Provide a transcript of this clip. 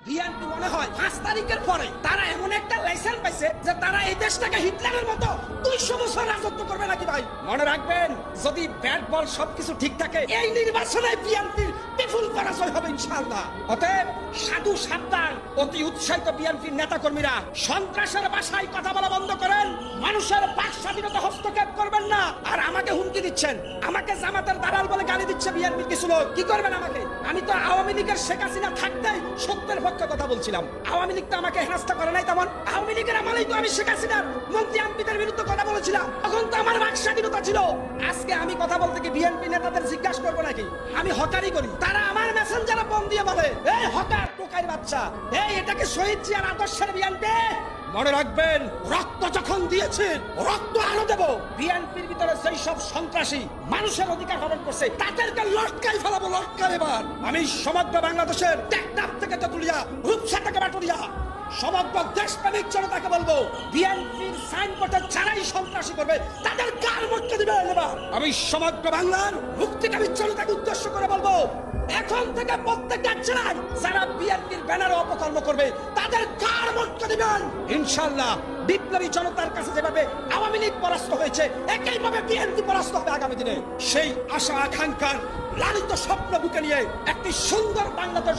BNP মনে হয় 5 তারিখের পরে তারা এমন একটা লাইসেন্স পাইছে যে তারা এই দেশটাকে হিটলারের মতো 200 বছর রাজত্ব করবে নাকি ভাই। মনে রাখবেন, যদি ব্যাট বল সবকিছু ঠিক থাকে এই নির্বাচনে বিএনপির বিপুল পরাজয় হবে ইনশাআল্লাহ। অতএব সাধু সাবধান, অতি উৎসাহিত বিএনপির নেতাকর্মীরা সন্ত্রাসের ভাষায় কথা বলা বন্ধ করেন, মানুষের বাক স্বাধীনতা হস্তক্ষেপ করবেন না। আর আমাকে হুমকি দিচ্ছেন, আমাকে জামাতের দালাল বলে গালি দিচ্ছে বিএনপির কিছু লোক, কি করবেন আমাকে? আমি তো আওয়ামী লীগের শেখ হাসিনা থাকতেই সত্যের পক্ষে কথা বলছিলাম। আওয়ামী লীগ তো আমাকে হেনস্থা করে নাই তেমন। আওয়ামী লীগের আমলেই তো আমি শেখ হাসিনার মন্ত্রী এমপিদের বিরুদ্ধে কথা বলেছিলাম, তখন তো আমার বাক স্বাধীনতা ছিল। আজকে আমি কথা বলতে কি বিএনপি নেতাদের জিজ্ঞাসা করবো নাকি আমি হকারি করি? তারা আমার মেসেঞ্জারে ফোন দিয়ে বলে, এই হকার টোকাই বাচ্চা, এই এটাকে শহীদ জিয়ার আদর্শের বিএনপি। মনে রাখবেন, রক্ত যখন দিয়েছে রক্ত আরো দেব। বিএনপির ভিতরে যেই সব সন্ত্রাসী মানুষের অধিকার হরণ করছে তাদেরকে লটকাই ফেলাবো, লটকাই। এবার আমি সমগ্র বাংলাদেশের টেকনাফ থেকে তেতুলিয়া, রূপসা থেকে বাটুরিয়া সমগ্র দেশপ্রেমিক জনতাকে বলবো, বিএনপির সাইনবোর্ডে যারাই সন্ত্রাসী করবে তাদের গাল মটকে দিবে। এবার আমি সমগ্র বাংলার মুক্তিকামী জনতাকে উদ্দেশ্য করে বলবো, এখন থেকে প্রত্যেকটা জেলায় যারা বিএনপির ব্যানারে অপকর্ম করবে তাদের গাল মটকে দিবেন ইনশাআল্লাহ। বিপ্লবী জনতার কাছে যেভাবে আওয়ামী লীগ পরাস্ত হয়েছে একইভাবে বিএনপি পরাস্ত হবে আগামী দিনে। সেই আশা আকাঙ্ক্ষার লালিত স্বপ্ন বুকে নিয়ে একটি সুন্দর বাংলাদেশ